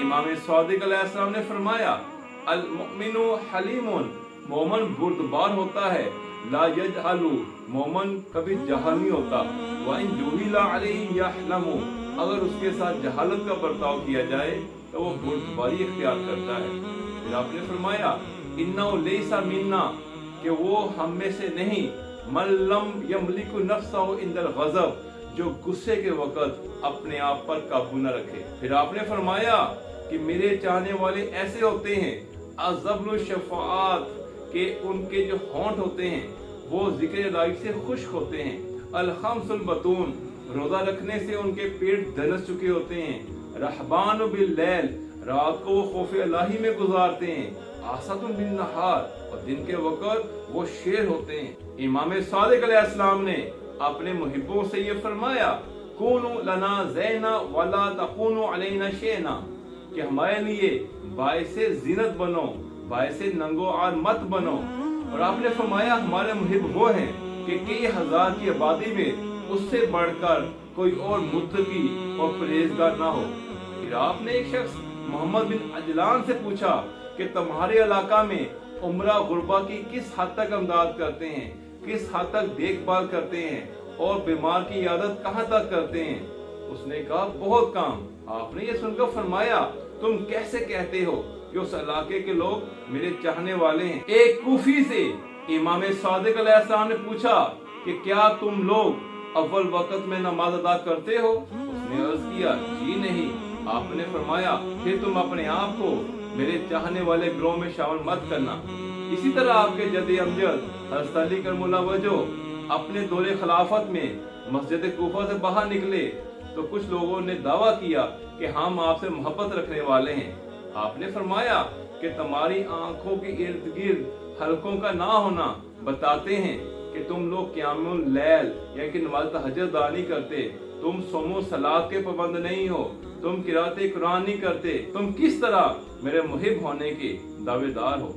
इमाम सादिक अलैहिस्सलाम ने फरमाया, अल मुमिनु हलीमुन, मोमन बुर्दबार होता है, ला यजहलु, मोमन कभी जहल नहीं होता, व इन जुहिला अलैहि यहलमु, अगर उसके साथ जहालत का बर्ताव किया जाए तो वो बुर्दबारी इख्तियार करता है। फिर आपने फरमाया, इन्नहु लैसा मिन्ना, कि वो हम में से नहीं, मन लम यमलिकु नफ्सहु इंदल गज़ब, जो गुस्से के वक़्त अपने आप पर काबू न रखे। फिर आपने फरमाया कि मेरे चाहने वाले ऐसे होते हैं, अज़बलु शफ़ाअत, के उनके जो होंठ होते हैं वो जिक्र इलाही से खुश्क होते हैं, अल खम्सुल बतून, रोजा रखने से उनके पेट धनस चुके होते हैं, रहबान बिल लैल, रात को वो खौफ इलाही में गुजारते हैं, आसतुन बिन नहार, और दिन के वक़्त वो शेर होते हैं। इमाम सादिक अलैहिस्सलाम ने अपने मुहिब्बों से ये फरमाया, कूनु लना ज़ैना वला तकूनु अलैना शैना, कि हमारे लिए बाइसे ज़ीनत बनो, बाइसे नंगो आर मत बनो। और आपने फरमाया हमारे मुहिब वो हैं कि कई हजार की आबादी में उससे बढ़कर कोई और मुत्तकी और परहेजगार ना हो। फिर आपने एक शख्स मोहम्मद बिन अजलान से पूछा कि तुम्हारे इलाका में उमरा गुरबा की किस हद तक अमदाद करते हैं, किस हद तक देखभाल करते हैं, और बीमार की इयादत कहाँ तक करते हैं। उसने कहा बहुत काम। आपने ये सुनकर फरमाया, तुम कैसे कहते हो कि उस इलाके के लोग मेरे चाहने वाले हैं। एक कूफी से इमाम सादिक अलैहिस्सलाम ने पूछा कि क्या तुम लोग अव्वल वक्त में नमाज अदा करते हो? उसने अर्ज किया, जी नहीं। आपने फरमाया, फिर तुम अपने आप को मेरे चाहने वाले गिरोह में शामिल मत करना। इसी तरह आपके जद अमजद हज़रत अली करमुल्लाह वजह अपने दौरे खिलाफत में मस्जिद कूफा से बाहर निकले तो कुछ लोगों ने दावा किया कि हम आपसे मोहब्बत रखने वाले हैं। आपने फरमाया कि तुम्हारी आंखों के इर्द गिर्द हलकों का ना होना बताते हैं कि तुम लोग क़ियामुल लैल यानी कि नमाज तहज्जुद अदा नहीं करते, तुम सोमो सलात के पाबंद नहीं हो, तुम किराते कुरान नहीं करते, तुम किस तरह मेरे मुहिब होने के दावेदार हो।